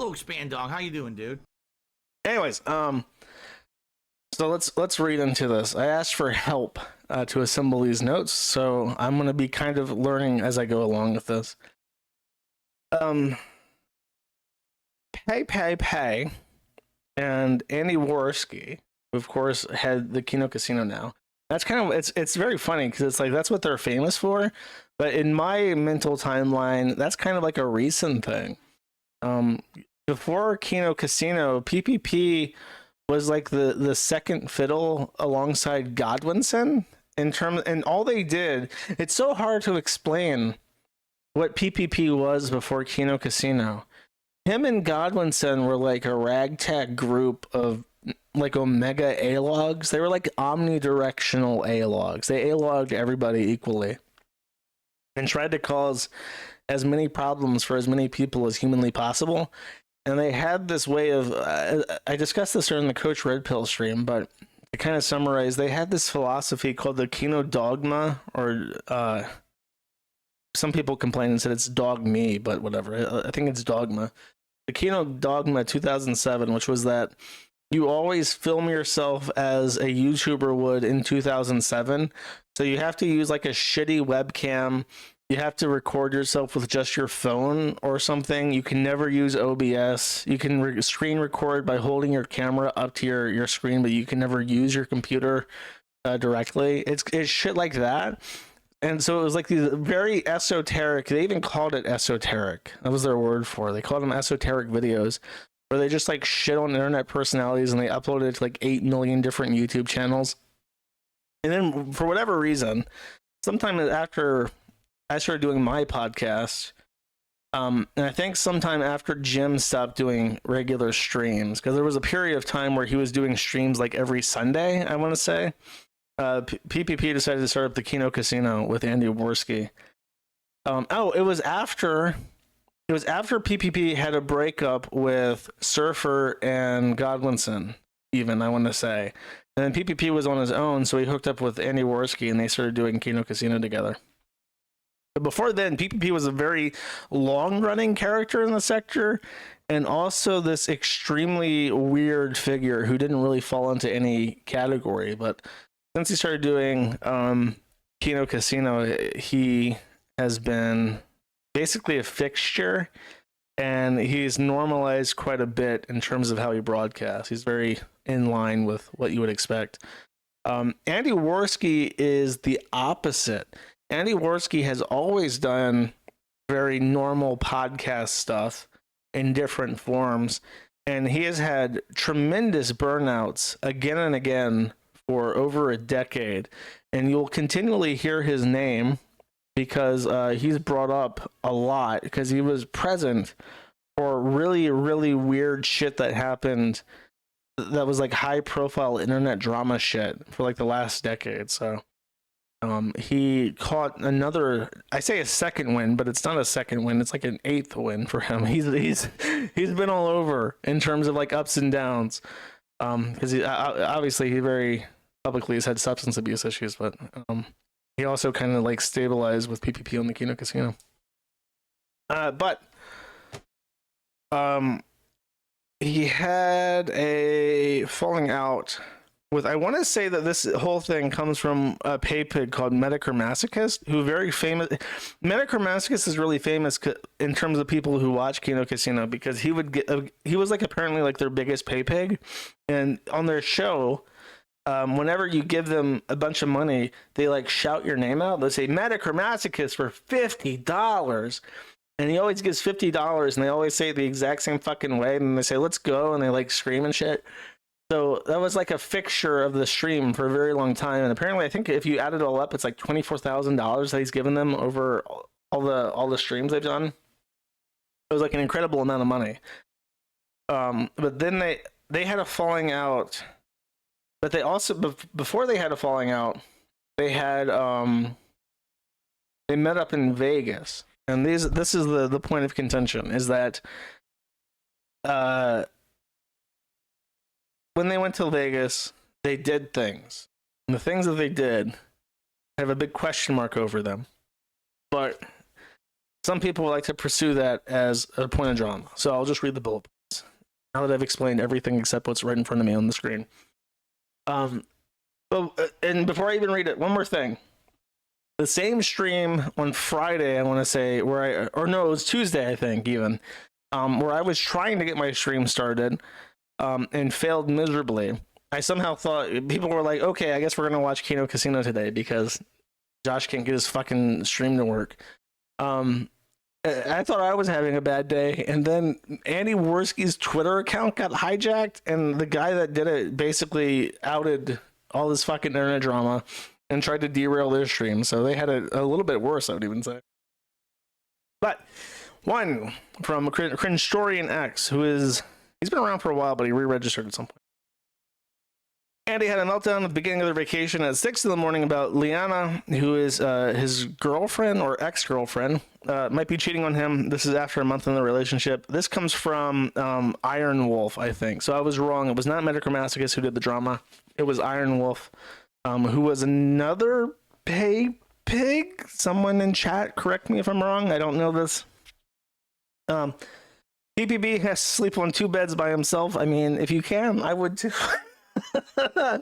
Hello, Expand Dog. How you doing, dude? Anyways, so let's read into this. I asked for help to assemble these notes, so I'm gonna be kind of learning as I go along with this. Pay, and Andy Worski, who of course had the Kino Casino now. That's kind of it's very funny because it's like that's what they're famous for, but in my mental timeline, that's kind of like a recent thing. Before Kino Casino, PPP was like the second fiddle alongside Godwinson in terms, and all they did. It's so hard to explain what PPP was before Kino Casino. Him and Godwinson were like a ragtag group of like Omega A-logs. They were like omnidirectional A-logs. They A-logged everybody equally and tried to cause as many problems for as many people as humanly possible. And they had this way of, I discussed this during the Coach Red Pill stream, but to kind of summarize, they had this philosophy called the Kino Dogma, or some people complain and said it's dog me, but whatever. I think it's dogma. The Kino Dogma 2007, which was that you always film yourself as a YouTuber would in 2007. So you have to use like a shitty webcam. You have to record yourself with just your phone or something. You can never use OBS. You can screen record by holding your camera up to your screen, but you can never use your computer directly. It's shit like that. And so it was like these very esoteric, they even called it esoteric. That was their word for it. They called them esoteric videos, where they just like shit on internet personalities and they uploaded it to like 8 million different YouTube channels. And then for whatever reason, sometime after I started doing my podcast, and I think sometime after Jim stopped doing regular streams, because there was a period of time where he was doing streams like every Sunday, I want to say. PPP decided to start up the Kino Casino with Andy Worski. It was after PPP had a breakup with Surfer and Godwinson, even, I want to say. And then PPP was on his own, so he hooked up with Andy Worski and they started doing Kino Casino together. But before then, PPP was a very long-running character in the sector, and also this extremely weird figure who didn't really fall into any category. But since he started doing Kino Casino, he has been basically a fixture, and he's normalized quite a bit in terms of how he broadcasts. He's very in line with what you would expect. Andy Worski is the opposite. Andy Worski has always done very normal podcast stuff in different forms, and he has had tremendous burnouts again and again for over a decade. And you'll continually hear his name because he's brought up a lot because he was present for really, really weird shit that happened that was like high profile internet drama shit for like the last decade. So he caught another, I say a second win, but it's not a second win, it's like an eighth win for him. He's been all over in terms of like ups and downs, because he obviously he very publicly has had substance abuse issues, but he also kind of like stabilized with PPP on the Kino Casino. But he had a falling out with, I want to say that this whole thing comes from a pay pig called Metachromacist, who very famous. Metachromacist is really famous in terms of people who watch Kino Casino because he would get, he was like apparently like their biggest pay pig, and on their show, whenever you give them a bunch of money, they like shout your name out. They say Metachromacist for $50. And he always gives $50, and they always say it the exact same fucking way. And they say, let's go. And they like scream and shit. So that was like a fixture of the stream for a very long time. And apparently, I think if you add it all up, it's like $24,000 that he's given them over all the streams they've done. It was like an incredible amount of money. But then they had a falling out. But they also, before they had a falling out, they had, they met up in Vegas. And this is the point of contention, is that when they went to Vegas, they did things. And the things that they did have a big question mark over them. But some people like to pursue that as a point of drama. So I'll just read the bullet points now that I've explained everything except what's right in front of me on the screen. And before I even read it, one more thing. The same stream on Friday, I want to say, it was Tuesday, I think, even, where I was trying to get my stream started and failed miserably. I somehow thought people were like, okay, I guess we're going to watch Kino Casino today because Josh can't get his fucking stream to work. I thought I was having a bad day, and then Andy Worski's Twitter account got hijacked, and the guy that did it basically outed all this fucking internet drama and tried to derail their stream. So they had a little bit worse, I would even say. But one from Cringestorian X, he's been around for a while, but he re-registered at some point. Andy had a meltdown at the beginning of their vacation at 6 in the morning about Liana, who is his girlfriend or ex-girlfriend, might be cheating on him. This is after a month in the relationship. This comes from Iron Wolf, I think. So I was wrong. It was not Metacrimaticus who did the drama. It was Iron Wolf, who was another pay pig. Someone in chat, correct me if I'm wrong. I don't know this. PPB has to sleep on 2 beds by himself. I mean, if you can, I would too. I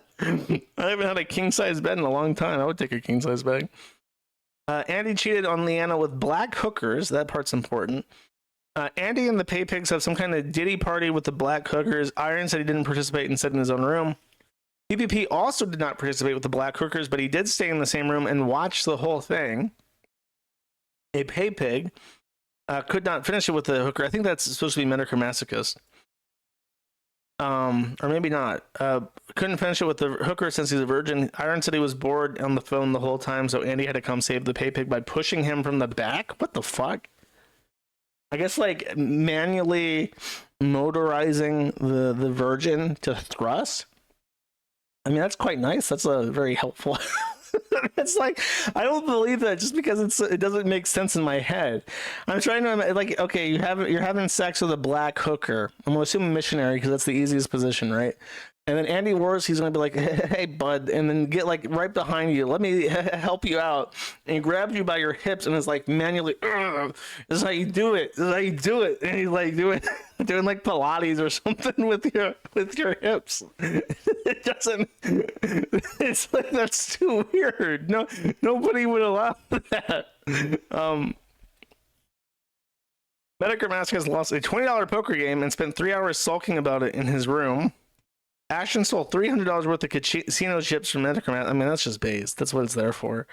haven't had a king-size bed in a long time. I would take a king-size bed. Andy cheated on Leanna with black hookers. That part's important. Andy and the Pay Pigs have some kind of Diddy party with the black hookers. Iron said he didn't participate and sat in his own room. PPP also did not participate with the black hookers, but he did stay in the same room and watch the whole thing. A Pay Pig could not finish it with the hooker. I think that's supposed to be Metacrimaticus. Or maybe not. Couldn't finish it with the hooker since he's a virgin. Iron said he was bored on the phone the whole time, so Andy had to come save the Pay Pig by pushing him from the back. What the fuck? I guess like manually motorizing the virgin to thrust. I mean, that's quite nice. That's a very helpful. It's like, I don't believe that just because it doesn't make sense in my head. I'm trying to, like, okay, you're having sex with a black hooker. I'm gonna assume missionary because that's the easiest position, right? And then Andy Wars, he's gonna be like, hey bud, and then get like right behind you, let me help you out, and he grabs you by your hips and is like manually, this is how you do it, and he's like doing like Pilates or something with your hips. It doesn't, it's like, that's too weird. No, nobody would allow that. Metacrimatic has lost a $20 poker game and spent 3 hours sulking about it in his room. Ashton stole $300 worth of casino chips from Metacrimatic. I mean, that's just base. That's what it's there for.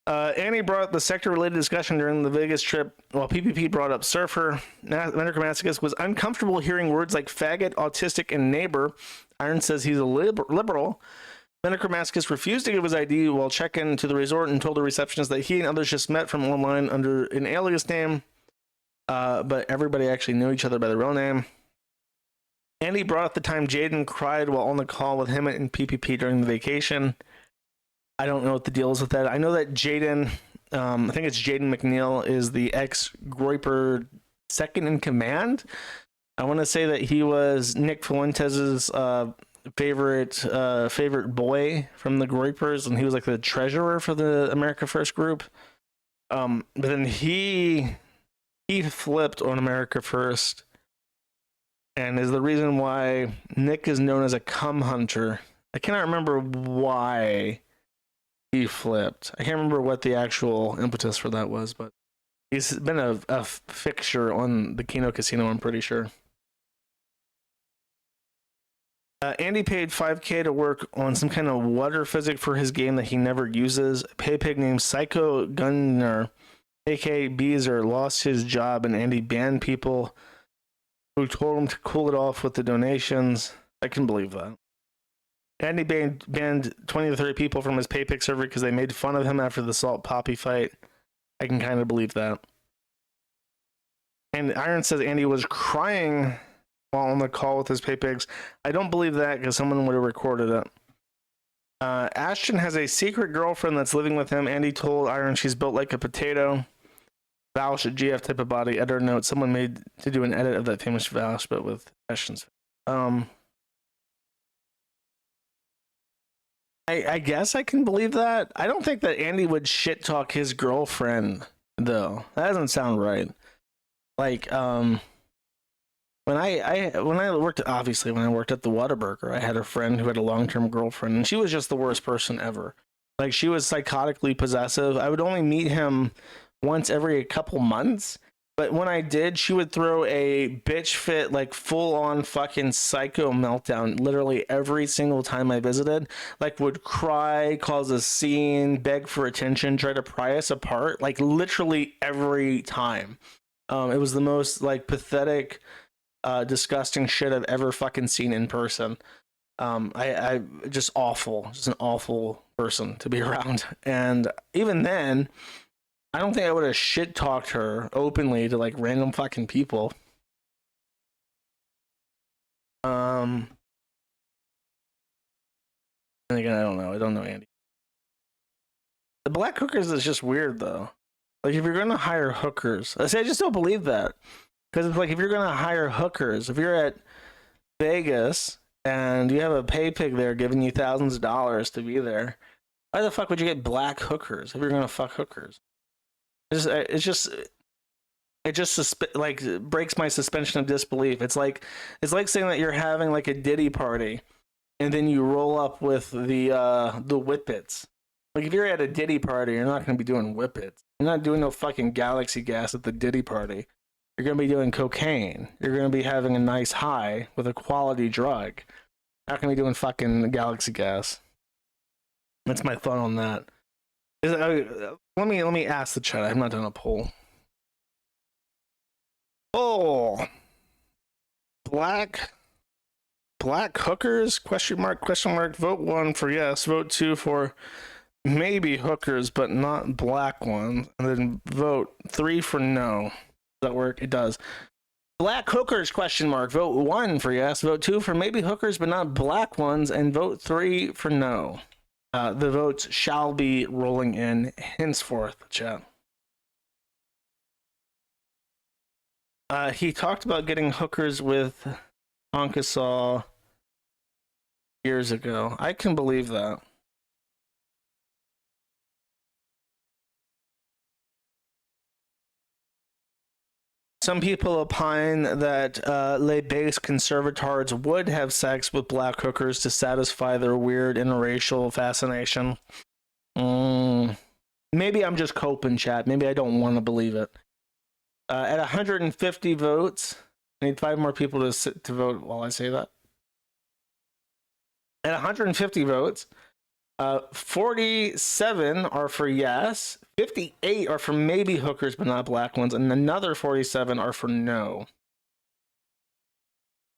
Annie brought up the sector-related discussion during the Vegas trip, while PPP brought up Surfer. Metacrimaticus was uncomfortable hearing words like faggot, autistic, and neighbor. Iron says he's a liberal. Metacrimaticus refused to give his ID while checking to the resort and told the receptionist that he and others just met from online under an alias name, but everybody actually knew each other by the real name. Andy brought up the time Jaden cried while on the call with him and PPP during the vacation. I don't know what the deal is with that. I know that Jaden, I think it's Jaden McNeil, is the ex-Groiper second in command. I want to say that he was Nick Fuentes's favorite boy from the Groipers, and he was like the treasurer for the America First group. But then he flipped on America First, and is the reason why Nick is known as a cum hunter. I cannot remember why he flipped. I can't remember what the actual impetus for that was, but he's been a fixture on the Kino Casino, I'm pretty sure. Andy paid $5,000 to work on some kind of water physic for his game that he never uses. A pay pig named Psycho Gunner, aka Beezer, lost his job, and Andy banned people who told him to cool it off with the donations. I can believe that. Andy banned 20 to 30 people from his PayPic server because they made fun of him after the Salt Poppy fight. I can kind of believe that. And Iron says Andy was crying while on the call with his PayPigs. I don't believe that because someone would have recorded it. Ashton has a secret girlfriend that's living with him. Andy told Iron she's built like a potato. Vouch, a GF type of body. Editor note, someone made to do an edit of that famous Vouch, but with Ashton's. I guess I can believe that. I don't think that Andy would shit talk his girlfriend though. That doesn't sound right. Like, when I worked, obviously when I worked at the Whataburger, I had a friend who had a long-term girlfriend, and she was just the worst person ever. Like, she was psychotically possessive. I would only meet him once every couple months, but when I did, she would throw a bitch fit, like full on fucking psycho meltdown literally every single time I visited. Like, would cry, cause a scene, beg for attention, try to pry us apart, like literally every time. It was the most like pathetic, disgusting shit I've ever fucking seen in person. I just awful, just an awful person to be around. And even then, I don't think I would have shit talked her openly to like random fucking people. And again, I don't know. I don't know Andy. The black hookers is just weird though. Like, if you're gonna hire hookers, I just don't believe that. Because it's like, if you're gonna hire hookers, if you're at Vegas and you have a pay pig there giving you thousands of dollars to be there, why the fuck would you get black hookers if you're gonna fuck hookers? It just like breaks my suspension of disbelief. It's like saying that you're having like a Diddy party, and then you roll up with the whippets. Like, if you're at a Diddy party, you're not gonna be doing whippets. You're not doing no fucking galaxy gas at the Diddy party. You're gonna be doing cocaine. You're gonna be having a nice high with a quality drug. You're not gonna be doing fucking galaxy gas. That's my thought on that. Let me ask the chat. I've not done a poll. Oh, black hookers? Question mark? Vote 1 for yes. Vote 2 for maybe hookers, but not black ones. And then vote 3 for no. Does that work? It does. Black hookers? Question mark. Vote 1 for yes. Vote 2 for maybe hookers, but not black ones. And vote 3 for no. The votes shall be rolling in henceforth, chat. He talked about getting hookers with Onkasaw years ago. I can believe that. Some people opine that les base conservatards would have sex with black hookers to satisfy their weird interracial fascination. Maybe I'm just coping, chat. Maybe I don't want to believe it. At 150 votes, I need 5 more people to vote while I say that. At 150 votes, 47 are for yes, 58 are for maybe hookers but not black ones, and another 47 are for no.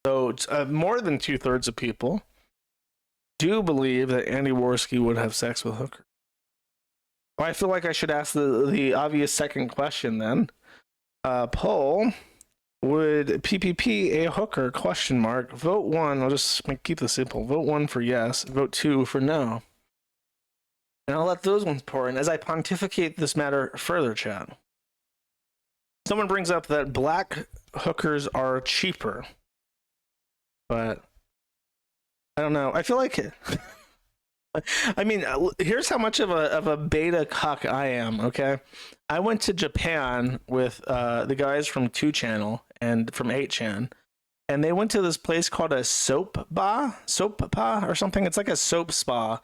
So more than 2/3 of people do believe that Andy Worski would have sex with hookers. Well, I feel like I should ask the obvious second question then. Poll: would PPP a hooker? Question mark. Vote 1. I'll just keep this simple. Vote 1 for yes. Vote 2 for no. And I'll let those ones pour in as I pontificate this matter further, chat. Someone brings up that black hookers are cheaper, but I don't know. I feel like I mean, here's how much of a beta cuck I am. Okay, I went to Japan with the guys from 2channel and from 8chan, and they went to this place called a soap spa or something. It's like a soap spa,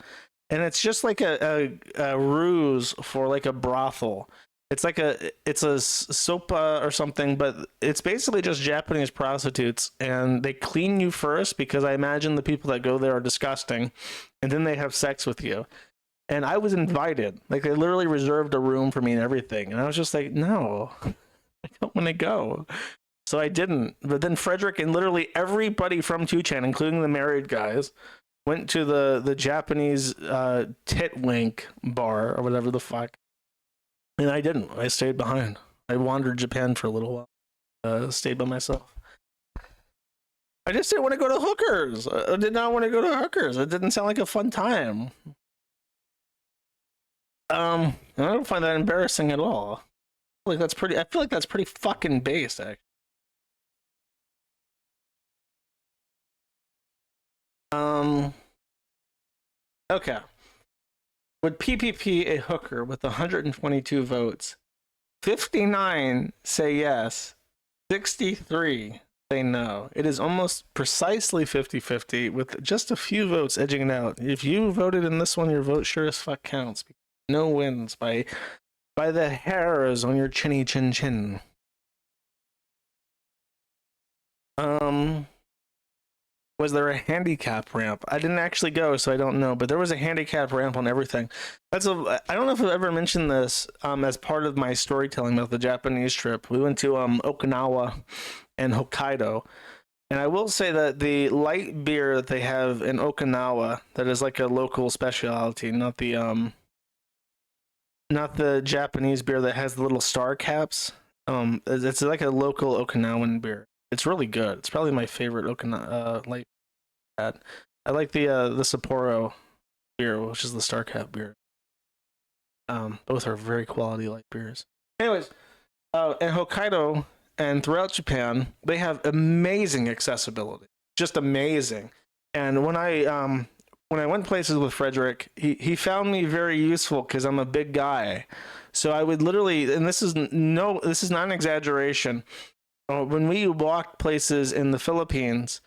and it's just like a ruse for like a brothel. It's like it's a sopa or something, but it's basically just Japanese prostitutes, and they clean you first because I imagine the people that go there are disgusting, and then they have sex with you. And I was invited. Like, they literally reserved a room for me and everything, and I was just like, no, I don't want to go. So I didn't. But then Frederick and literally everybody from 2chan, including the married guys, went to the Japanese tit wink bar or whatever the fuck. And I didn't. I stayed behind. I wandered Japan for a little while. Stayed by myself. I just didn't want to go to hookers. I did not want to go to hookers. It didn't sound like a fun time. I don't find that embarrassing at all. I feel like that's pretty fucking base, actually. Okay. Would PPP a hooker with 122 votes 59 say yes, 63 say no. It is almost precisely 50-50 with just a few votes edging it out. If you voted in this one, your vote sure as fuck counts. No wins by the hairs on your chinny chin chin. Was there a handicap ramp? I didn't actually go, so I don't know, but there was a handicap ramp on everything. I don't know if I've ever mentioned this as part of my storytelling about the Japanese trip. We went to Okinawa and Hokkaido. And I will say that the light beer that they have in Okinawa, that is like a local specialty, not the Japanese beer that has the little star caps. It's like a local Okinawan beer. It's really good. It's probably my favorite Okinawa light. I like the Sapporo beer, which is the star cap beer. Both are very quality light beers. Anyways, in Hokkaido and throughout Japan, they have amazing accessibility, just amazing. And when I went places with Frederick, he found me very useful because I'm a big guy. So I would literally, and this is not an exaggeration. When we walked places in the Philippines,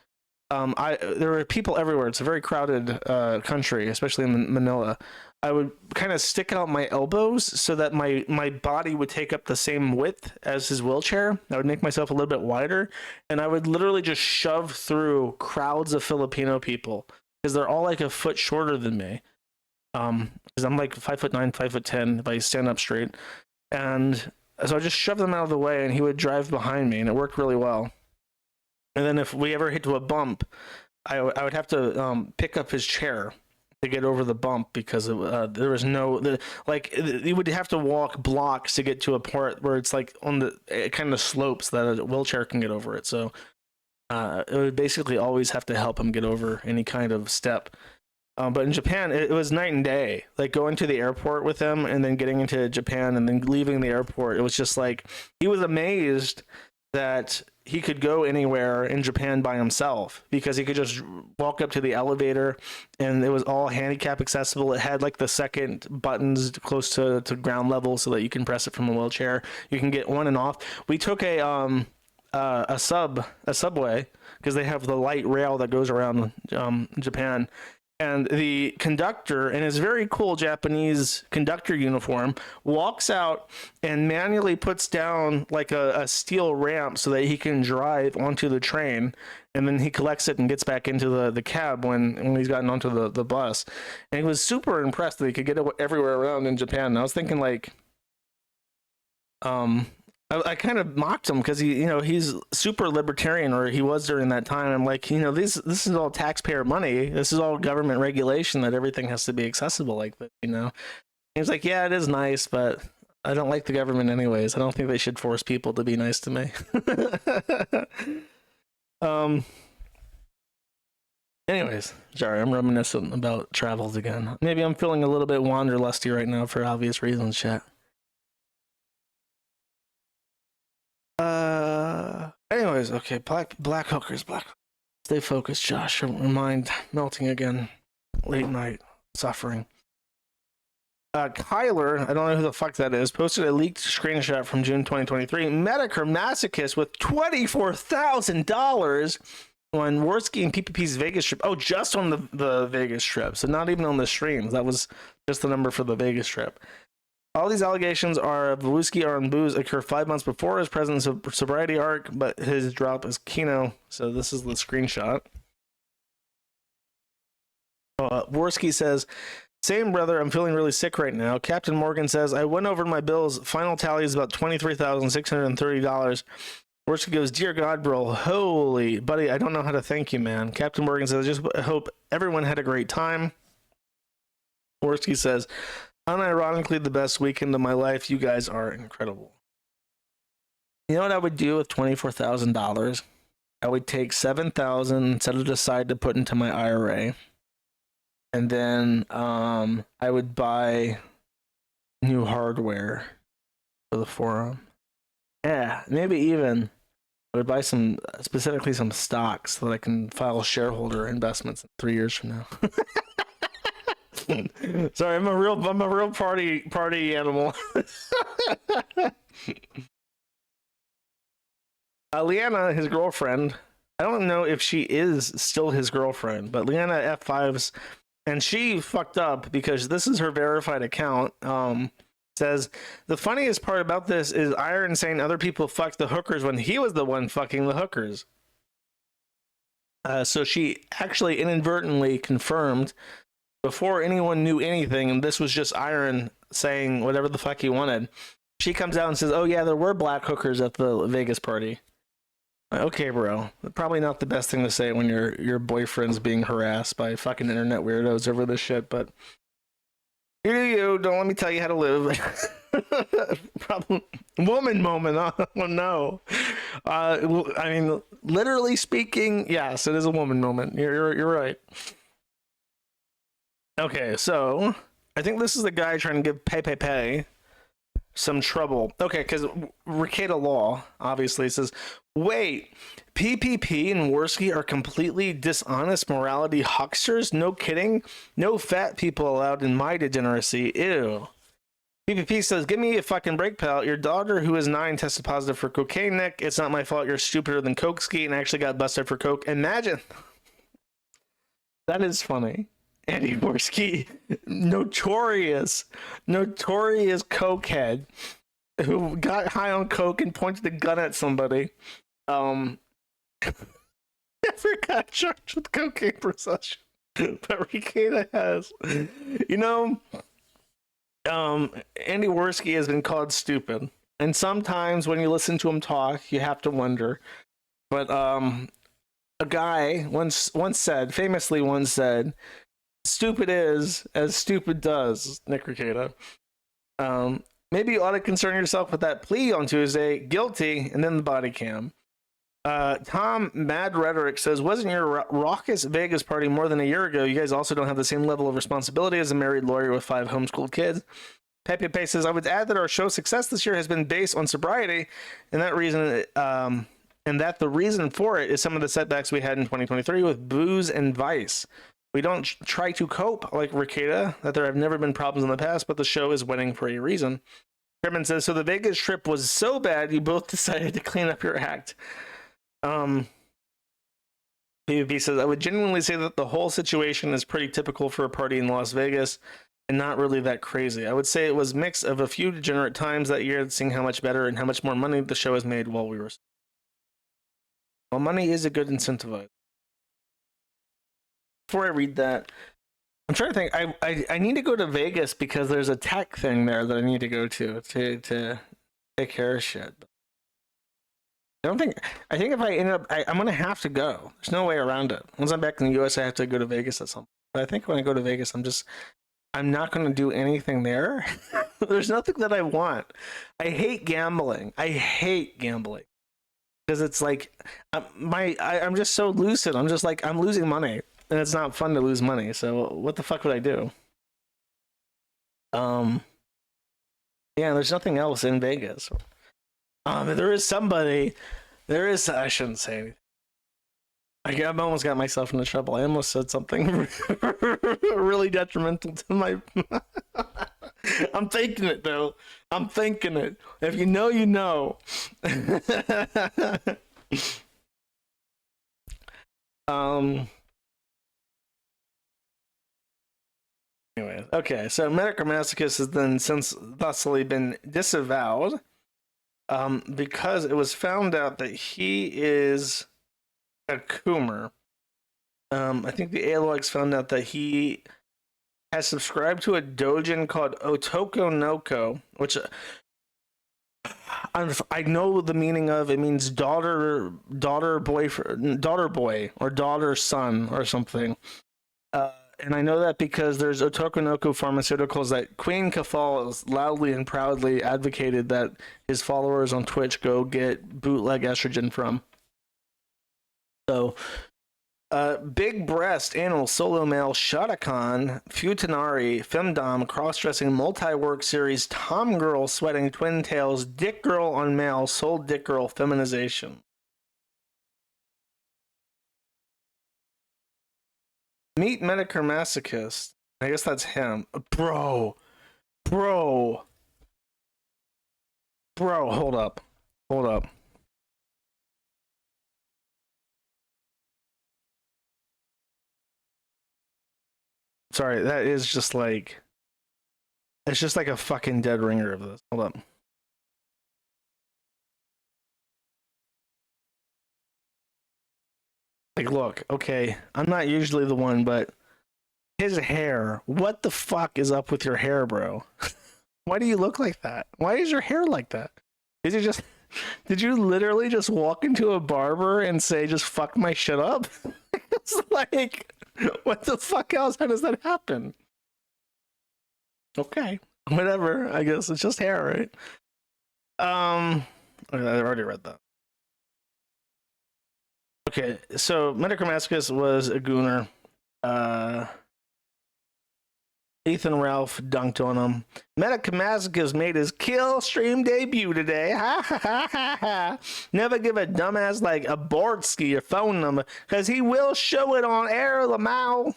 there were people everywhere. It's a very crowded country, especially in Manila. I would kind of stick out my elbows so that my body would take up the same width as his wheelchair. I would make myself a little bit wider, and I would literally just shove through crowds of Filipino people because they're all like a foot shorter than me. Because I'm like 5'9", 5'10" if I stand up straight, and so I just shoved them out of the way, and he would drive behind me, and it worked really well. And then if we ever hit to a bump, I would have to pick up his chair to get over the bump because there was you would have to walk blocks to get to a part where it's like on the kind of slopes that a wheelchair can get over it. So it would basically always have to help him get over any kind of step. But in Japan, it was night and day. Like going to the airport with him and then getting into Japan and then leaving the airport. It was just like, he was amazed that he could go anywhere in Japan by himself because he could just walk up to the elevator and it was all handicap accessible. It had like the second buttons close to ground level so that you can press it from a wheelchair. You can get on and off. We took a subway because they have the light rail that goes around Japan. And the conductor, in his very cool Japanese conductor uniform, walks out and manually puts down like a steel ramp so that he can drive onto the train. And then he collects it and gets back into the cab when he's gotten onto the bus. And he was super impressed that he could get it everywhere around in Japan. And I was thinking like, I kind of mocked him because he's super libertarian, or he was during that time. I'm like, this is all taxpayer money. This is all government regulation that everything has to be accessible like this. He's like, yeah, it is nice, but I don't like the government anyways. I don't think they should force people to be nice to me. Anyways, sorry, I'm reminiscent about travels again. Maybe I'm feeling a little bit wanderlusty right now for obvious reasons, chat. Anyways, okay, black hookers. Stay focused, Josh. Your mind melting again. Late night suffering. Kyler, I don't know who the fuck that is, posted a leaked screenshot from June 2023. Medicare masochist with $24,000 on Worski and PPP's Vegas trip. Oh, just on the Vegas trip. So not even on the streams. That was just the number for the Vegas trip. All these allegations of Wuski or on booze occur 5 months before his presence of sobriety arc, but his drop is Kino. So this is the screenshot. Worski says, same brother, I'm feeling really sick right now. Captain Morgan says, I went over my bills. Final tally is about $23,630. Worski goes, dear God, bro, holy buddy, I don't know how to thank you, man. Captain Morgan says, I just hope everyone had a great time. Worski says, unironically the best weekend of my life. You guys are incredible. You know what I would do with $24,000? I would take $7,000, set it aside to put into my IRA, and then I would buy new hardware for the forum. Yeah, maybe even I would buy specifically some stocks so that I can file shareholder investments 3 years from now. Sorry, I'm a real party animal. Leanna, his girlfriend, I don't know if she is still his girlfriend, but Leanna F5's, and she fucked up because this is her verified account. Says the funniest part about this is Iron saying other people fucked the hookers when he was the one fucking the hookers. So she actually inadvertently confirmed before anyone knew anything, and this was just Iron saying whatever the fuck he wanted. She comes out and says, "Oh yeah, there were black hookers at the Vegas party." Okay, bro. Probably not the best thing to say when your boyfriend's being harassed by fucking internet weirdos over this shit, but you don't let me tell you how to live. Problem woman moment. Oh no. I mean, literally speaking, yes, it is a woman moment. You're right. Okay, so I think this is the guy trying to give pay some trouble. Okay, because Ricada Law obviously says, wait, PPP and Worski are completely dishonest morality hucksters? No kidding? No fat people allowed in my degeneracy. Ew. PPP says, give me a fucking break, pal. Your daughter, who is 9, tested positive for cocaine, Nick. It's not my fault. You're stupider than Coke Ski and actually got busted for coke. Imagine. That is funny. Andy Worski, notorious cokehead who got high on coke and pointed a gun at somebody. Never got charged with cocaine possession, but Ricada has. You know, Andy Worski has been called stupid, and sometimes when you listen to him talk, you have to wonder. But a guy famously once said, "Stupid is as stupid does." Nick Ricada. Maybe you ought to concern yourself with that plea on Tuesday. Guilty, and then the body cam. Tom Mad Rhetoric says, wasn't your raucous Vegas party more than a year ago? You guys also don't have the same level of responsibility as a married lawyer with 5 homeschooled kids. Pepe Pay says, I would add that our show's success this year has been based on sobriety, and that the reason for it is some of the setbacks we had in 2023 with booze and vice. We don't try to cope like Ricada, that there have never been problems in the past, but the show is winning for a reason. Kerman says, so the Vegas trip was so bad, you both decided to clean up your act. PvP says, I would genuinely say that the whole situation is pretty typical for a party in Las Vegas and not really that crazy. I would say it was a mix of a few degenerate times that year, seeing how much better and how much more money the show has made while we were. Well, money is a good incentivizer. Before I read that, I'm trying to think. I need to go to Vegas because there's a tech thing there that I need to go to take care of shit. I think if I end up, I'm gonna have to go. There's no way around it. Once I'm back in the US, I have to go to Vegas at some point. But I think when I go to Vegas, I'm not gonna do anything there. There's nothing that I want. I hate gambling. Because it's like I'm just so lucid. I'm just like, I'm losing money, and it's not fun to lose money. So what the fuck would I do? Yeah, there's nothing else in Vegas. There is somebody. I shouldn't say anything. I almost got myself into trouble. I almost said something really detrimental to my. I'm thinking it though. I'm thinking it. If you know, you know. Anyway, okay. So Metacrimaticus has then since thusly been disavowed. Because it was found out that he is a Coomer. I think the Alox found out that he has subscribed to a dojin called Otoko Noko, which I know the meaning of. It means daughter boy, or daughter son or something. And I know that because there's Otokonoko Pharmaceuticals that Queen Cathal has loudly and proudly advocated that his followers on Twitch go get bootleg estrogen from. So, big breast animal solo male Shotacon Futanari Femdom cross-dressing multi-work series Tom Girl sweating twin tails Dick Girl on male soul Dick Girl feminization. Meet Metacrimasochist. I guess that's him. Bro. Bro, hold up. Hold up. Sorry, that is just like... It's just like a fucking dead ringer of this. Hold up. Like, look, okay, I'm not usually the one, but his hair. What the fuck is up with your hair, bro? Why do you look like that? Why is your hair like that? Did you just... Did you literally just walk into a barber and say, just fuck my shit up? It's like, what the fuck else? How does that happen? Okay, whatever. I guess it's just hair, right? Okay, I already read that. Okay, so Metacrimascus was a gooner. Ethan Ralph dunked on him. Metacrimascus made his kill stream debut today. Ha ha ha ha ha. Never give a dumbass like a Bortsky your phone number, because he will show it on air, Lamau.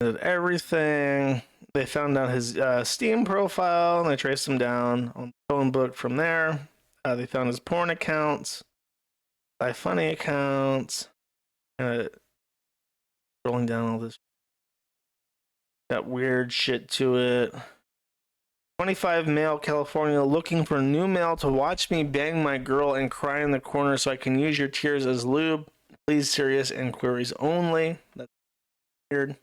Did everything. They found out his Steam profile and they traced him down on the phone book from there. They found his porn accounts, funny accounts, scrolling down all this. Got weird shit to it. 25 male California looking for new male to watch me bang my girl and cry in the corner so I can use your tears as lube. Please serious inquiries only. That's weird.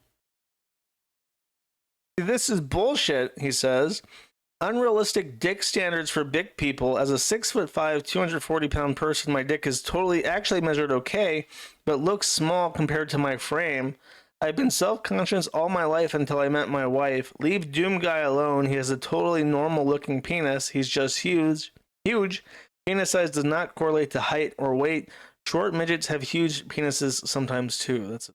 This is bullshit, he says. Unrealistic dick standards for big people. As a 6'5", 240-pound person, my dick is actually measured okay, but looks small compared to my frame. I've been self-conscious all my life until I met my wife. Leave Doom Guy alone. He has a totally normal-looking penis. He's just huge. Penis size does not correlate to height or weight. Short midgets have huge penises sometimes too. That's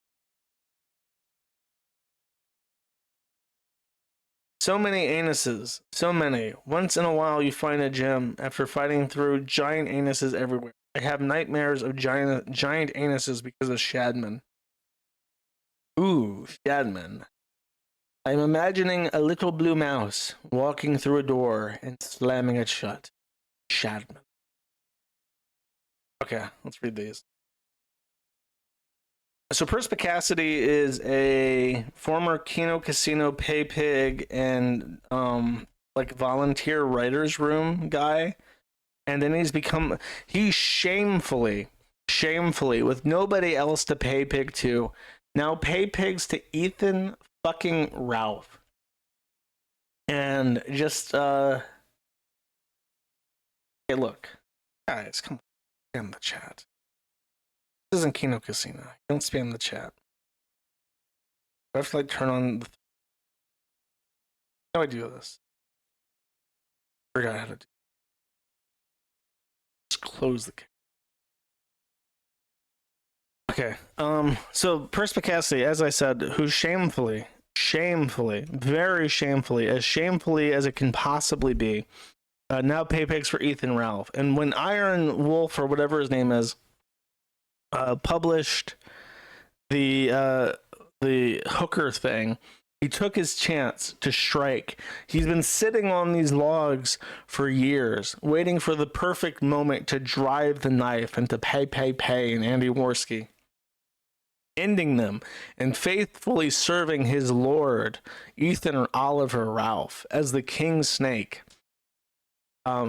so many anuses. So many. Once in a while you find a gem after fighting through giant anuses everywhere. I have nightmares of giant anuses because of Shadman. Ooh, Shadman. I'm imagining a little blue mouse walking through a door and slamming it shut. Shadman. Okay, let's read these. So Perspicacity is a former Kino Casino pay pig and like volunteer writers room guy, and then he's shamefully with nobody else to pay pig to, now pay pigs to Ethan fucking Ralph, and just hey, look, guys, come on, in the chat. This isn't Kino Casino. Don't spam the chat. I have to like turn on the... How do I do this? I forgot how to do. Just close the... Okay. So Perspicacity, as I said, who shamefully, very shamefully, as it can possibly be, now pay pigs for Ethan Ralph. And when Iron Wolf, or whatever his name is, published the hooker thing, he took his chance to strike. He's been sitting on these logs for years, waiting for the perfect moment to drive the knife into Pay and Andy Worski, ending them and faithfully serving his lord, Ethan Oliver Ralph, as the King Snake.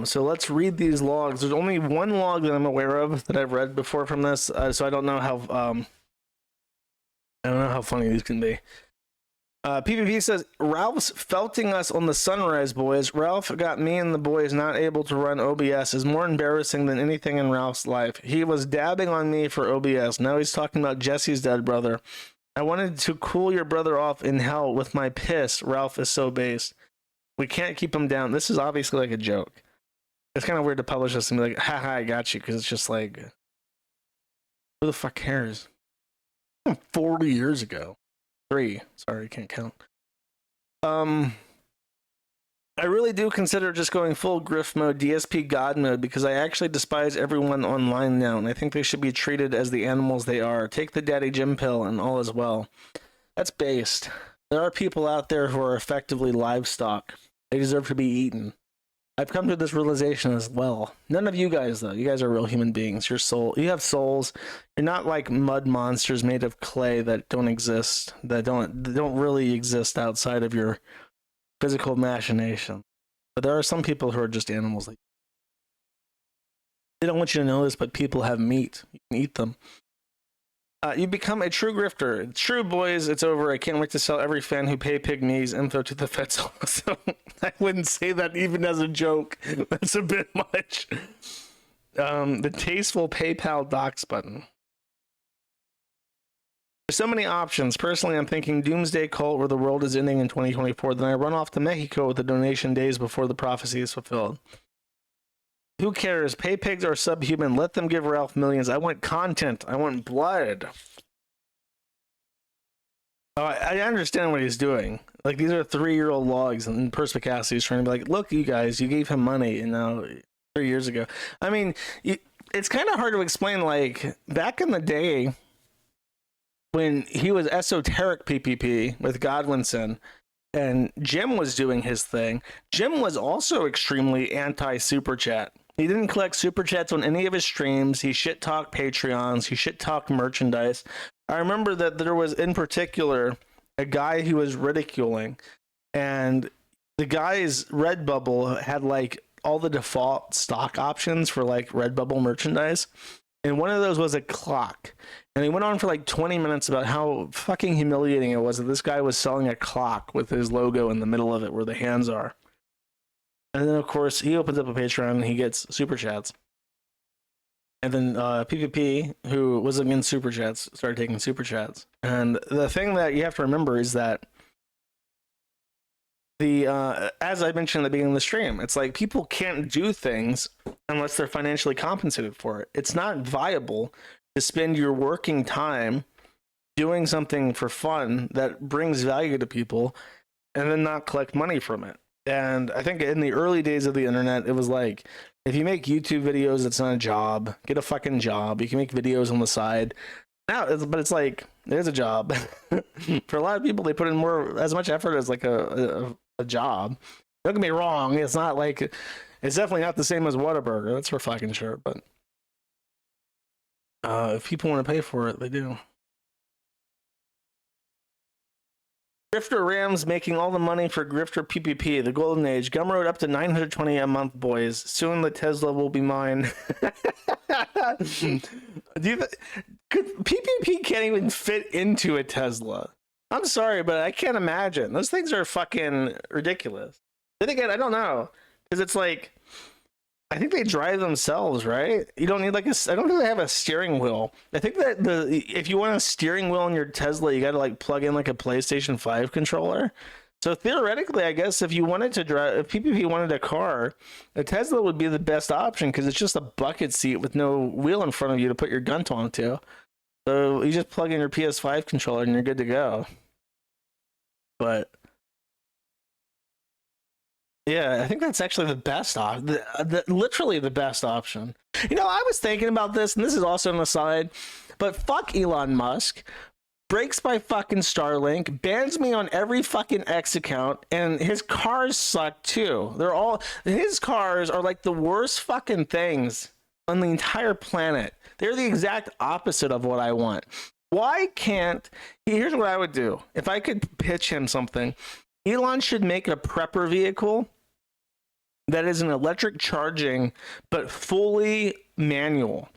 So let's read these logs. There's only one log that I'm aware of that I've read before from this, so I don't know how funny these can be. PPP says, Ralph's felting us on the Sunrise Boys. Ralph got me and the boys not able to run OBS is more embarrassing than anything in Ralph's life. He was dabbing on me for OBS. Now he's talking about Jesse's dead brother. I wanted to cool your brother off in hell with my piss. Ralph is so based. We can't keep him down. This is obviously like a joke. It's kind of weird to publish this and be like, haha, I got you, because it's just like, who the fuck cares? 40 years ago. 3. Sorry, can't count. I really do consider just going full grift mode, DSP God mode, because I actually despise everyone online now, and I think they should be treated as the animals they are. Take the Daddy Jim pill and all is well. That's based. There are people out there who are effectively livestock. They deserve to be eaten. I've come to this realization as well. None of you guys, though. You guys are real human beings. You have souls. You're not like mud monsters made of clay that don't exist, that don't really exist outside of your physical imagination. But there are some people who are just animals. Like, they don't want you to know this, but people have meat. You can eat them. You become a true grifter. True, boys, it's over. I can't wait to sell every fan who pay pygmies info to the feds. So I wouldn't say that even as a joke. That's a bit much. The tasteful PayPal docs button. There's so many options. Personally, I'm thinking doomsday cult where the world is ending in 2024. Then I run off to Mexico with the donation days before the prophecy is fulfilled. Who cares? Pay pigs are subhuman. Let them give Ralph millions. I want content. I want blood. Oh, I understand what he's doing. Like, these are 3-year-old logs, and Perspicacity is trying to be like, look, you guys, you gave him money, 3 years ago. I mean, it's kind of hard to explain. Like, back in the day, when he was esoteric PPP with Godwinson, and Jim was doing his thing, Jim was also extremely anti-super chat. He didn't collect super chats on any of his streams. He shit talked Patreons. He shit talked merchandise. I remember that there was, in particular, a guy he was ridiculing, and the guy's Redbubble had like all the default stock options for like Redbubble merchandise, and one of those was a clock. And he went on for like 20 minutes about how fucking humiliating it was that this guy was selling a clock with his logo in the middle of it where the hands are. And then, of course, he opens up a Patreon and he gets super chats. And then PPP, who was against super chats, started taking super chats. And the thing that you have to remember is that as I mentioned at the beginning of the stream, it's like people can't do things unless they're financially compensated for it. It's not viable to spend your working time doing something for fun that brings value to people and then not collect money from it. And I think in the early days of the internet, it was like, if you make YouTube videos, it's not a job. Get a fucking job. You can make videos on the side. But it's like, there's a job. For a lot of people, they put in as much effort as like a job. Don't get me wrong. It's not like, it's definitely not the same as Whataburger. That's for fucking sure. But if people want to pay for it, they do. Grifter Rams making all the money for Grifter PPP, the golden age. Gumroad up to 920 a month, boys. Soon the Tesla will be mine. PPP can't even fit into a Tesla. I'm sorry, but I can't imagine. Those things are fucking ridiculous. Then again, I don't know. Because it's like, I think they drive themselves, right? You don't need like I don't think they have a steering wheel. I think that if you want a steering wheel in your Tesla, you got to like plug in like a PlayStation 5 controller. So theoretically, I guess if you wanted to drive, if PPP wanted a car, a Tesla would be the best option because it's just a bucket seat with no wheel in front of you to put your gun onto. So you just plug in your PS5 controller and you're good to go. But yeah, I think that's actually the best option. Literally the best option. You know, I was thinking about this, and this is also an aside, but fuck Elon Musk. Breaks my fucking Starlink, bans me on every fucking X account, and his cars suck too. His cars are like the worst fucking things on the entire planet. They're the exact opposite of what I want. Why can't, here's what I would do. If I could pitch him something, Elon should make a prepper vehicle that is an electric charging, but fully manual.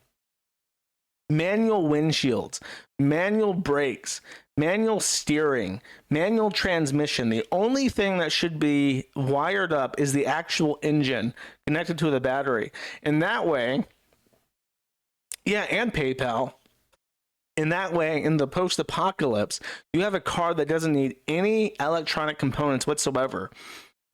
Manual windshields, manual brakes, manual steering, manual transmission. The only thing that should be wired up is the actual engine connected to the battery. And that way, yeah, and PayPal. In that way, in the post-apocalypse, you have a car that doesn't need any electronic components whatsoever,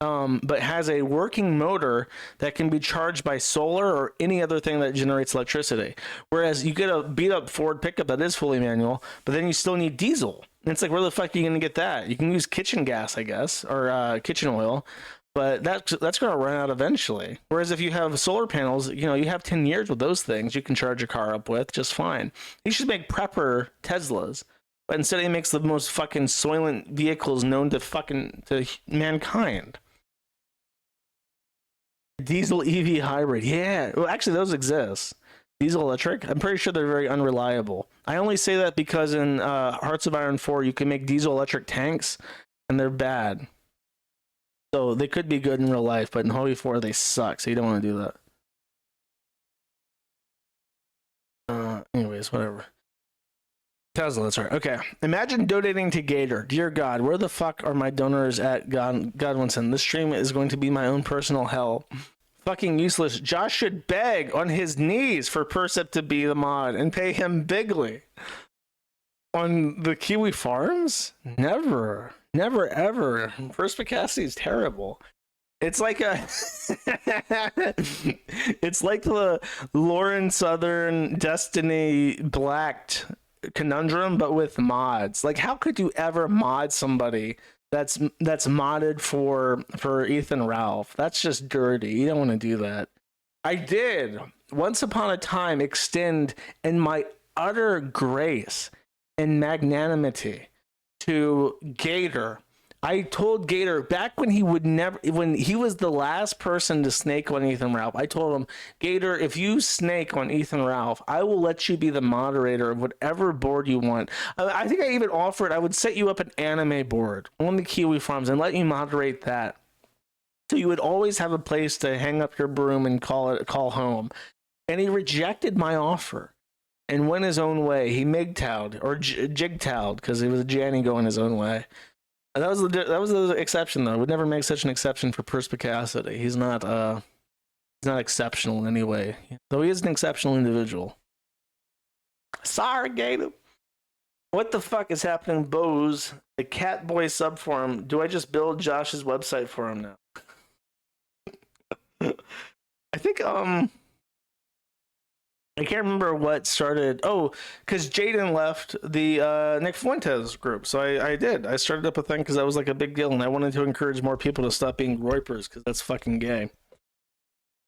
but has a working motor that can be charged by solar or any other thing that generates electricity. Whereas you get a beat-up Ford pickup that is fully manual, but then you still need diesel. And it's like, where the fuck are you going to get that? You can use kitchen gas, I guess, or kitchen oil, but that's going to run out eventually. Whereas if you have solar panels, you have 10 years with those things you can charge your car up with just fine. You should make prepper Teslas. but instead he makes the most fucking soylent vehicles known to mankind. Diesel EV hybrid. Yeah. Well, actually, those exist. Diesel electric. I'm pretty sure they're very unreliable. I only say that because in Hearts of Iron 4, you can make diesel electric tanks, and they're bad. So they could be good in real life, but in Hobby 4, they suck. So you don't want to do that. Anyways, whatever. Tesla, that's right. Okay. Imagine donating to Gator. Dear God, where the fuck are my donors at Godwinson? This stream is going to be my own personal hell. Fucking useless. Josh should beg on his knees for Percep to be the mod and pay him bigly. On the Kiwi Farms? Never. Never, ever. Perspicacity is terrible. It's like it's like the Lauren Southern Destiny Blacked conundrum, but with mods. Like, how could you ever mod somebody that's modded for Ethan Ralph? That's just dirty. You don't want to do that. I did once upon a time extend in my utter grace and magnanimity to Gator. I told Gator back when he was the last person to snake on Ethan Ralph, I told him, Gator, if you snake on Ethan Ralph, I will let you be the moderator of whatever board you want. I think I even offered I would set you up an anime board on the Kiwi Farms and let you moderate that. So you would always have a place to hang up your broom and call home. And he rejected my offer and went his own way. He migtowed or jigtowed because he was a Janny going his own way. That was the exception, though. I would never make such an exception for perspicacity. He's not exceptional in any way, though he is an exceptional individual. Sorry, Gator. What the fuck is happening, Bose? The Catboy subforum. Do I just build Josh's website for him now? I think I can't remember what started. Oh, because Jaden left the Nick Fuentes group. So I did. I started up a thing because that was like a big deal. And I wanted to encourage more people to stop being Roipers because that's fucking gay.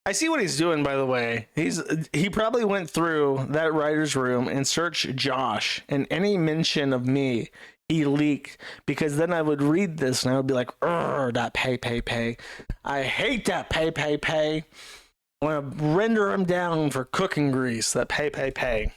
I see what he's doing, by the way. He probably went through that writer's room and searched Josh. And any mention of me, he leaked. Because then I would read this and I would be like, that pay. I hate that pay. I want to render him down for cooking grease. That pay.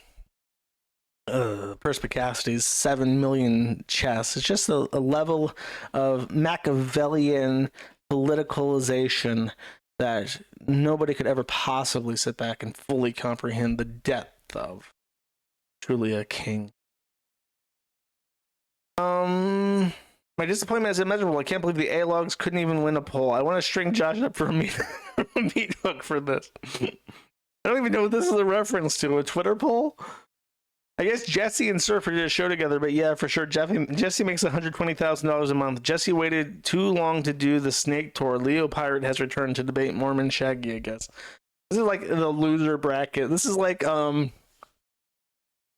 Perspicacity's 7 million chess. It's just a level of Machiavellian politicalization that nobody could ever possibly sit back and fully comprehend the depth of. Truly a king. My disappointment is immeasurable. I can't believe the A-Logs couldn't even win a poll. I want to string Josh up for a meat hook for this. I don't even know what this is a reference to. A Twitter poll? I guess Jesse and Surfer did a show together, but yeah, for sure. Jesse makes $120,000 a month. Jesse waited too long to do the Snake Tour. Leo Pirate has returned to debate Mormon Shaggy, I guess. This is like the loser bracket. This is like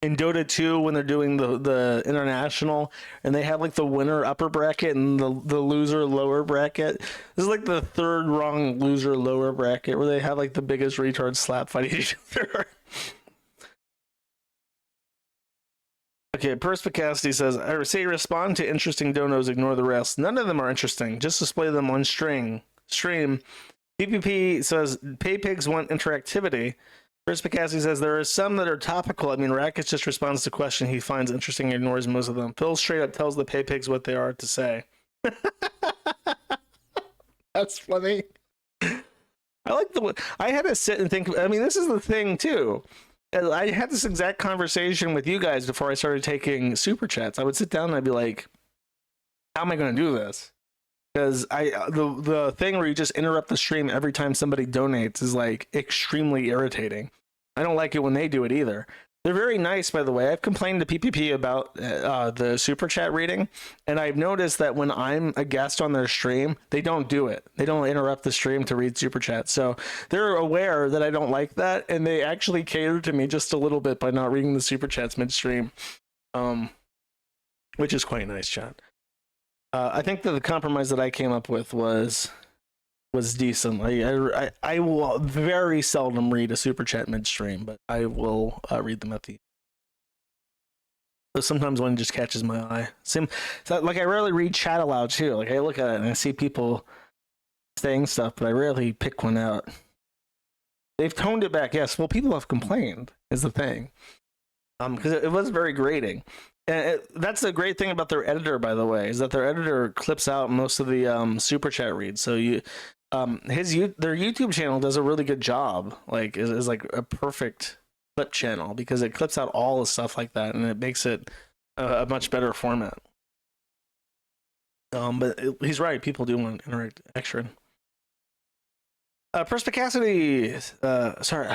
in Dota 2 when they're doing the international and they have like the winner upper bracket and the loser lower bracket. This is like the third wrong loser lower bracket where they have like the biggest retards slap fight each other. Okay, Perspicacity says, I say respond to interesting donos, ignore the rest. None of them are interesting. Just display them on stream. PPP says, pay pigs want interactivity. Perspicacity says, there are some that are topical. I mean, Rackets just responds to question he finds interesting and ignores most of them. Phil straight up tells the pay pigs what they are to say. That's funny. I had to sit and think, I mean, this is the thing too. I had this exact conversation with you guys before I started taking super chats. I would sit down and I'd be like, how am I going to do this? Because the thing where you just interrupt the stream every time somebody donates is like extremely irritating. I don't like it when they do it either. They're very nice, by the way. I've complained to PPP about the super chat reading, and I've noticed that when I'm a guest on their stream, they don't do it. They don't interrupt the stream to read super chat. So they're aware that I don't like that, and they actually cater to me just a little bit by not reading the super chats midstream, which is quite nice, chat. I think that the compromise that I came up with was decent. I will very seldom read a super chat midstream, but I will read them at the But sometimes one just catches my eye. Like I rarely read chat aloud too. Like I look at it and I see people saying stuff, but I rarely pick one out. They've toned it back, yes. Well, people have complained, is the thing. Because it was very grating. And that's the great thing about their editor, by the way, is that their editor clips out most of the super chat reads. So their YouTube channel does a really good job. Like is like a perfect clip channel because it clips out all the stuff like that, and it makes it a much better format. But he's right. People do want to interact extra. Perspicacity. Sorry.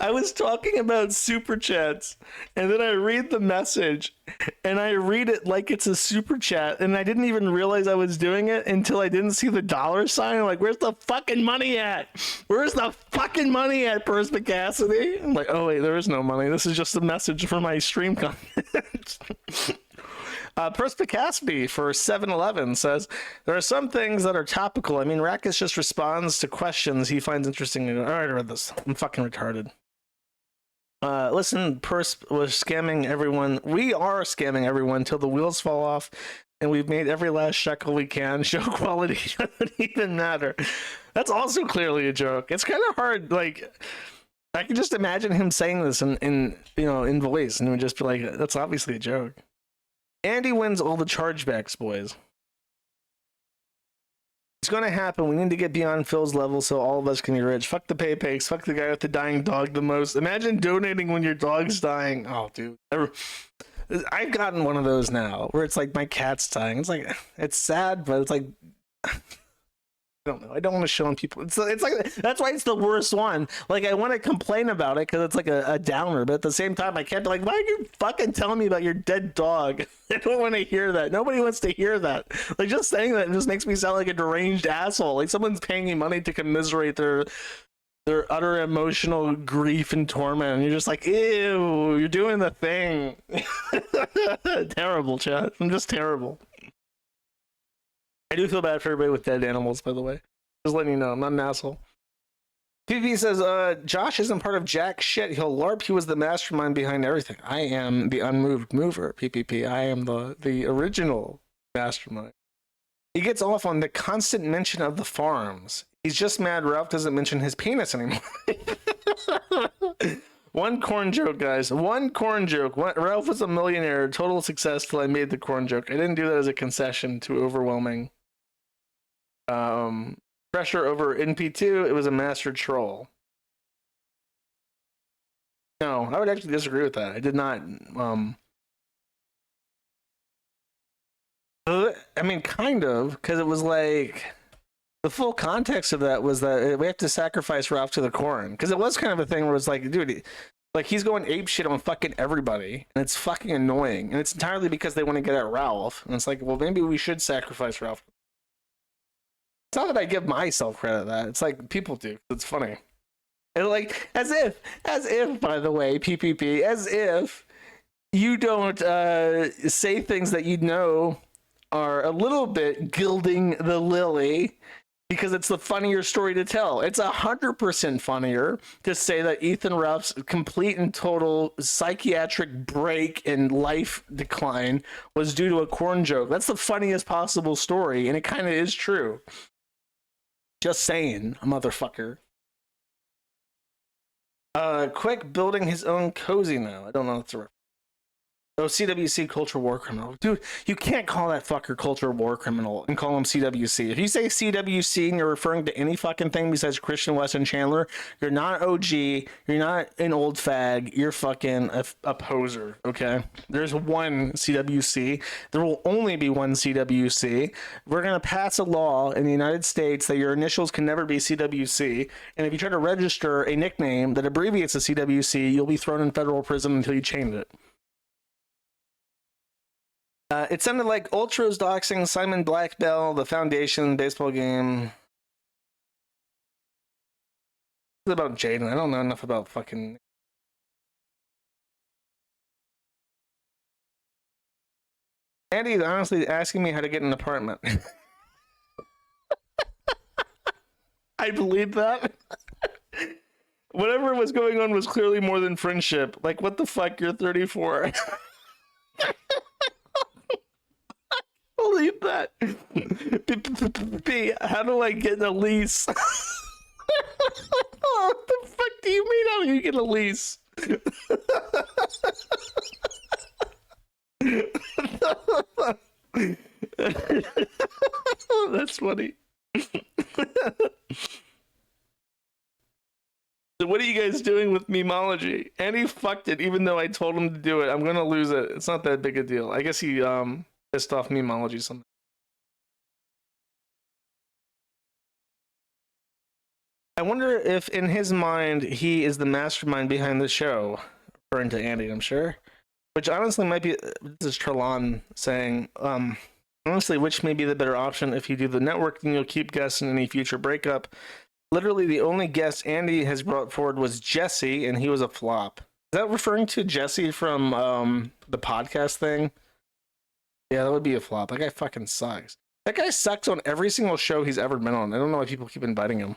I was talking about super chats, and then I read the message, and I read it like it's a super chat, and I didn't even realize I was doing it until I didn't see the dollar sign. I'm like, where's the fucking money at? Where's the fucking money at, Perspicacity? I'm like, oh wait, there is no money. This is just a message for my stream content. Perspicacity for 7-Eleven says, there are some things that are topical. I mean, Rackus just responds to questions he finds interesting. All right, I read this. I'm fucking retarded. Listen, Persp was scamming everyone. We are scamming everyone till the wheels fall off, and we've made every last shekel we can. Show quality doesn't even matter. That's also clearly a joke. It's kind of hard. Like, I can just imagine him saying this in voice, and it would just be like, that's obviously a joke. Andy wins all the chargebacks, boys. It's going to happen. We need to get beyond Phil's level so all of us can be rich. Fuck the paypakes. Fuck the guy with the dying dog the most. Imagine donating when your dog's dying. Oh, dude. I've gotten one of those now where it's like my cat's dying. It's like, it's sad, but it's like... I don't know. I don't want to show on people. It's like that's why it's the worst one. Like I want to complain about it because it's like a downer, but at the same time I can't be like, why are you fucking telling me about your dead dog? I don't want to hear that. Nobody wants to hear that. Like just saying that just makes me sound like a deranged asshole. Like someone's paying me money to commiserate their utter emotional grief and torment, and you're just like, ew, you're doing the thing. Terrible, chat. I'm just terrible. I do feel bad for everybody with dead animals, by the way. Just letting you know, I'm not an asshole. PvP says, Josh isn't part of jack shit. He'll LARP. He was the mastermind behind everything. I am the unmoved mover, PPP. I am the original mastermind. He gets off on the constant mention of the farms. He's just mad Ralph doesn't mention his penis anymore. One corn joke, guys. One corn joke. Ralph was a millionaire. Total success till I made the corn joke. I didn't do that as a concession to overwhelming pressure over NP2. It was a master troll. No, I would actually disagree with that. I did not. I mean, kind of, because it was like the full context of that was that we have to sacrifice Ralph to the corn, because it was kind of a thing where it's like, dude, like he's going ape shit on fucking everybody, and it's fucking annoying, and it's entirely because they want to get at Ralph, and it's like, well, maybe we should sacrifice Ralph. It's not that I give myself credit that. It's like people do. It's funny. And like, as if, by the way, PPP, as if you don't say things that you know are a little bit gilding the lily because it's the funnier story to tell. It's 100% funnier to say that Ethan Ralph's complete and total psychiatric break and life decline was due to a corn joke. That's the funniest possible story, and it kind of is true. Just saying, a motherfucker. Quick building his own cozy now. I don't know if it's a reference. Oh, CWC culture war criminal. Dude, you can't call that fucker culture war criminal and call him CWC. If you say CWC and you're referring to any fucking thing besides Christian Weston Chandler, you're not OG, you're not an old fag, you're fucking a poser, okay? There's one CWC. There will only be one CWC. We're going to pass a law in the United States that your initials can never be CWC, and if you try to register a nickname that abbreviates to CWC, you'll be thrown in federal prison until you change it. It sounded like Ultras doxing Simon Blackbell, the Foundation, baseball game. It's about Jaden. I don't know enough about fucking... Andy's honestly asking me how to get an apartment. I believe that. Whatever was going on was clearly more than friendship. Like, what the fuck? You're 34. Believe that. How do I get a lease? What the fuck do you mean? How do you get a lease? That's funny. So what are you guys doing with memology? And he fucked it, even though I told him to do it. I'm gonna lose it. It's not that big a deal. I guess he pissed off memology something. I wonder if in his mind he is the mastermind behind the show, referring to Andy, I'm sure. Which honestly might be, this is Trelon saying, honestly, which may be the better option. If you do the networking, you'll keep guessing any future breakup. Literally, the only guest Andy has brought forward was Jesse, and he was a flop. Is that referring to Jesse from the podcast thing? Yeah, that would be a flop. That guy fucking sucks. That guy sucks on every single show he's ever been on. I don't know why people keep inviting him.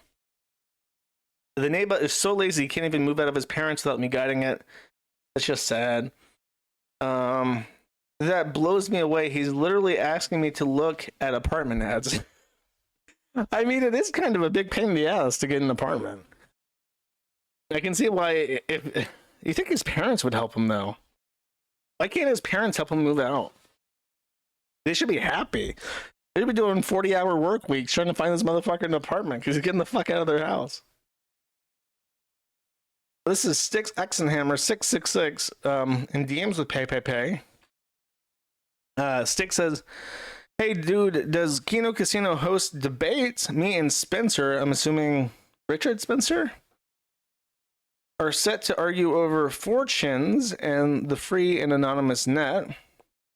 The neighbor is so lazy he can't even move out of his parents without me guiding it. That's just sad. That blows me away. He's literally asking me to look at apartment ads. I mean, it is kind of a big pain in the ass to get an apartment. I can see why. If you think his parents would help him, though. Why can't his parents help him move out? They should be happy. They should be doing 40-hour work weeks trying to find this motherfucker an apartment because he's getting the fuck out of their house. This is Stix Exenhammer 666 in DMs with Pay. Stix says, "Hey dude, does Kino Casino host debates? Me and Spencer, I'm assuming Richard Spencer, are set to argue over fortunes and the free and anonymous net.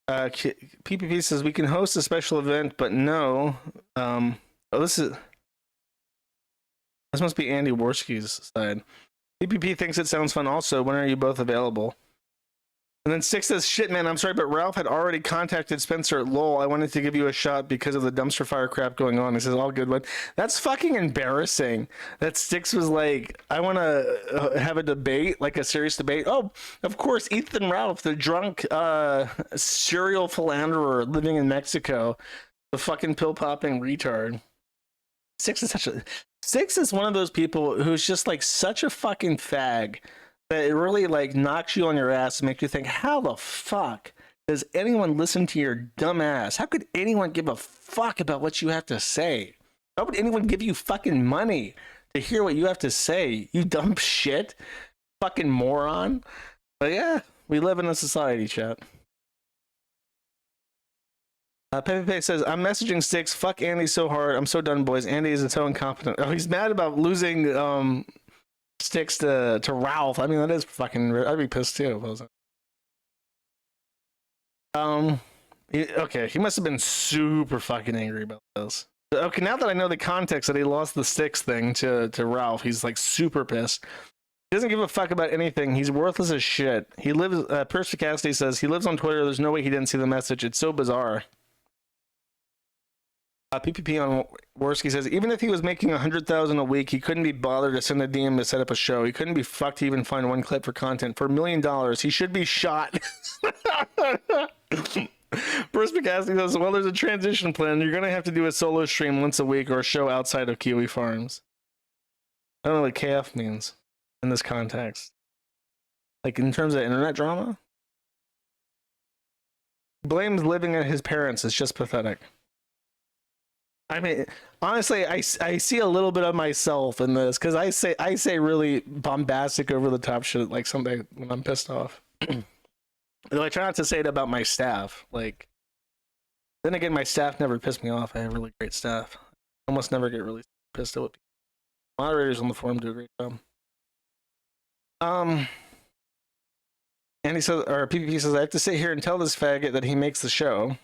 PPP says we can host a special event, but no. This must be Andy Worski's side. PPP thinks it sounds fun also. When are you both available?" And then Six says, "Shit, man, I'm sorry, but Ralph had already contacted Spencer at LOL. I wanted to give you a shot because of the dumpster fire crap going on." He says, "All good one." That's fucking embarrassing. That Six was like, "I want to have a debate, like a serious debate." Oh, of course, Ethan Ralph, the drunk serial philanderer living in Mexico, the fucking pill-popping retard. Six is one of those people who's just like such a fucking fag that it really like knocks you on your ass and makes you think, how the fuck does anyone listen to your dumb ass? How could anyone give a fuck about what you have to say? How would anyone give you fucking money to hear what you have to say? You dumb shit. Fucking moron. But yeah, we live in a society, chat. Pepe says, "I'm messaging Six. Fuck Andy so hard. I'm so done, boys. Andy is so incompetent." Oh, he's mad about losing Sticks to Ralph. I mean, that is fucking. I'd be pissed too. Okay, he must have been super fucking angry about this. Okay, now that I know the context that he lost the Sticks thing to Ralph, he's like super pissed. He doesn't give a fuck about anything. He's worthless as shit. He lives. Perspicacity says he lives on Twitter. There's no way he didn't see the message. It's so bizarre. PPP on Worski says, even if he was making $100,000 a week, he couldn't be bothered to send a DM to set up a show. He couldn't be fucked to even find one clip for content. For $1 million, he should be shot. Perspicacity says, well, there's a transition plan. You're going to have to do a solo stream once a week or a show outside of Kiwi Farms. I don't know what KF means in this context. Like in terms of internet drama? Blames living at his parents. It's just pathetic. I mean, honestly, I see a little bit of myself in this because I say really bombastic, over the top shit like someday when I'm pissed off. Though I try not to say it about my staff. Like, then again, my staff never piss me off. I have really great staff. I almost never get really pissed at what people. Moderators on the forum do a great job. And he says, or PPP says, I have to sit here and tell this faggot that he makes the show.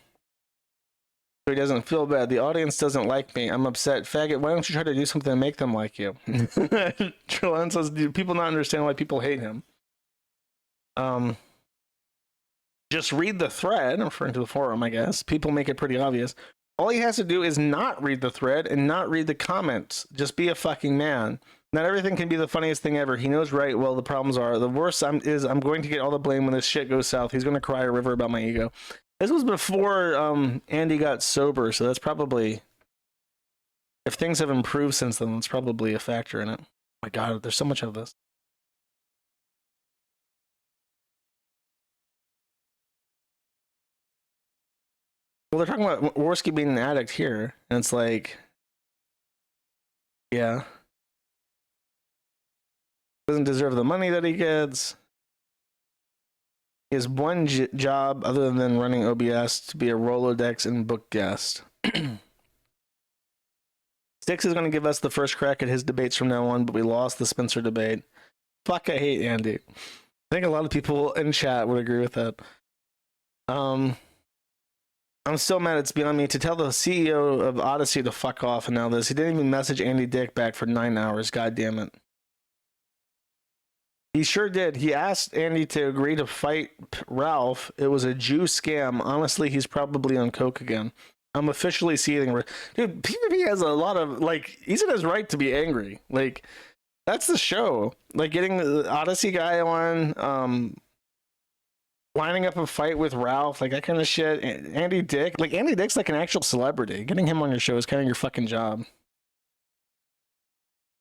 He doesn't feel bad. The audience doesn't like me. I'm upset. Faggot, why don't you try to do something to make them like you? Trillon says, do people not understand why people hate him? Just read the thread. I'm referring to the forum, I guess. People make it pretty obvious. All he has to do is not read the thread and not read the comments. Just be a fucking man. Not everything can be the funniest thing ever. He knows right well the problems are. The worst is I'm going to get all the blame when this shit goes south. He's going to cry a river about my ego. This was before Andy got sober, so that's probably... If things have improved since then, that's probably a factor in it. Oh my god, there's so much of this. Well, they're talking about Worski being an addict here, and it's like... Yeah. Doesn't deserve the money that he gets. He has one job other than running OBS to be a Rolodex and book guest. Styx is going to give us the first crack at his debates from now on, but we lost the Spencer debate. Fuck, I hate Andy. I think a lot of people in chat would agree with that. I'm still mad it's beyond me to tell the CEO of Odyssey to fuck off and now this. He didn't even message Andy Dick back for 9 hours. God damn it. He sure did. He asked Andy to agree to fight Ralph. It was a Jew scam. Honestly, he's probably on coke again. I'm officially seething. Dude, PvP has a lot of, like, he's in his right to be angry. Like, that's the show. Like, getting the Odyssey guy on, lining up a fight with Ralph, like, that kind of shit. Andy Dick. Like, Andy Dick's like an actual celebrity. Getting him on your show is kind of your fucking job.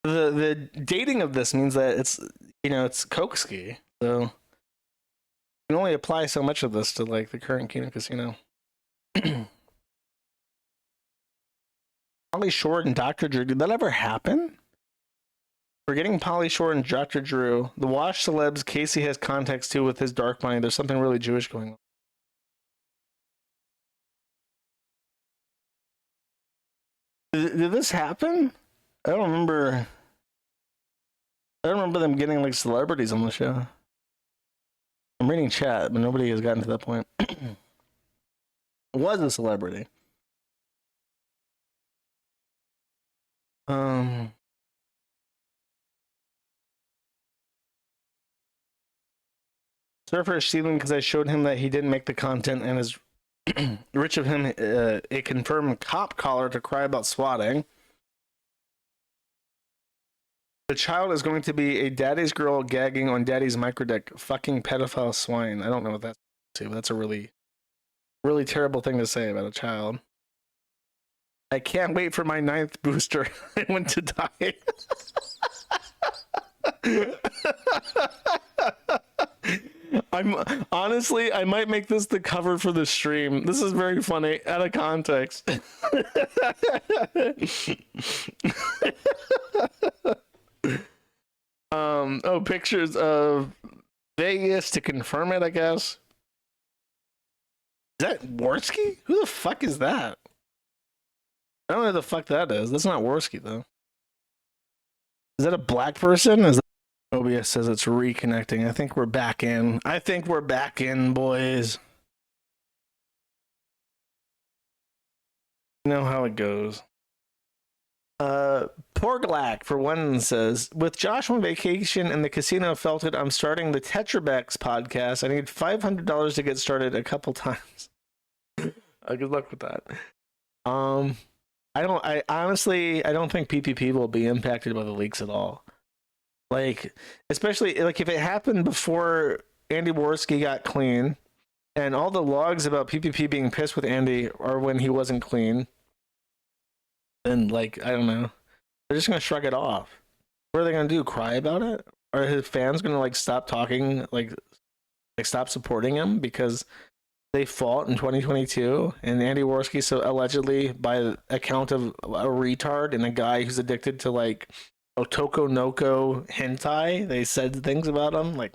The dating of this means that it's, you know, it's coke ski. So, you can only apply so much of this to, like, the current Kino Casino. Pauly Shore and Dr. Drew, did that ever happen? We're getting Pauly Shore and Dr. Drew. The Wash celebs Casey has context to with his dark money. There's something really Jewish going on. Did this happen? I don't remember. I don't remember them getting like celebrities on the show. I'm reading chat, but nobody has gotten to that point. Was a celebrity. Surfer is stealing because I showed him that he didn't make the content and is rich of him a confirmed cop collar to cry about swatting. The child is going to be a daddy's girl gagging on daddy's microdeck. Fucking pedophile swine. I don't know what that's to, but that's a really, really terrible thing to say about a child. I can't wait for my 9th booster. I want to die. Honestly, I might make this the cover for the stream. This is very funny, out of context. Oh, pictures of Vegas to confirm it, I guess. Is that Worski? Who the fuck is that? I don't know who the fuck that is. That's not Worski, though. Is that a black person? Is that... OBS says it's reconnecting. I think we're back in. I think we're back in, boys. You know how it goes. Porglack, for one, says, with Josh on vacation and the casino felt it, I'm starting the Tetrabex podcast. I need $500 to get started a couple times. Good luck with that. I honestly don't think PPP will be impacted by the leaks at all. Like, especially like if it happened before Andy Worski got clean, and all the logs about PPP being pissed with Andy are when he wasn't clean, then, like, I don't know, they're just gonna shrug it off. What are they gonna do? Cry about it? Are his fans gonna like stop talking, like stop supporting him because they fought in 2022 and Andy Worski so allegedly, by account of a retard and a guy who's addicted to like Otoko Noko hentai, they said things about him? Like,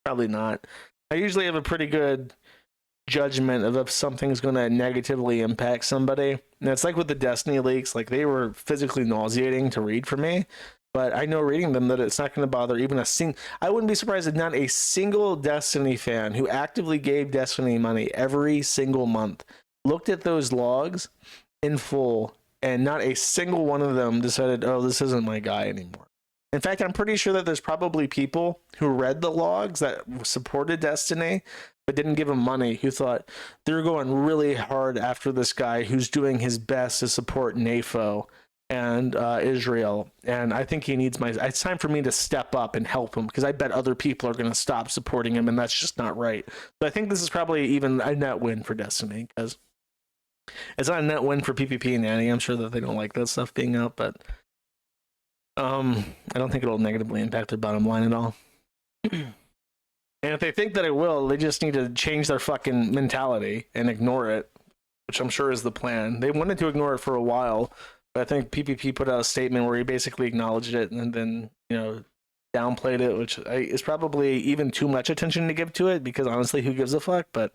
probably not. I usually have a pretty good judgment of if something's going to negatively impact somebody. And it's like with the Destiny leaks, like they were physically nauseating to read for me, but I know reading them that it's not going to bother even a single... I wouldn't be surprised if not a single Destiny fan who actively gave Destiny money every single month looked at those logs in full, and not a single one of them decided, oh, this isn't my guy anymore. In fact, I'm pretty sure that there's probably people who read the logs that supported Destiny but didn't give him money, who thought they're going really hard after this guy who's doing his best to support NAFO, and Israel. And I think he needs my. It's time for me to step up and help him because I bet other people are going to stop supporting him, and that's just not right. So I think this is probably even a net win for Destiny because it's not a net win for PvP and Nanny. I'm sure that they don't like that stuff being out, but I don't think it'll negatively impact their bottom line at all. And if they think that it will, they just need to change their fucking mentality and ignore it, which I'm sure is the plan. They wanted to ignore it for a while, but I think PPP put out a statement where he basically acknowledged it and then, downplayed it, which is probably even too much attention to give to it because honestly, who gives a fuck? But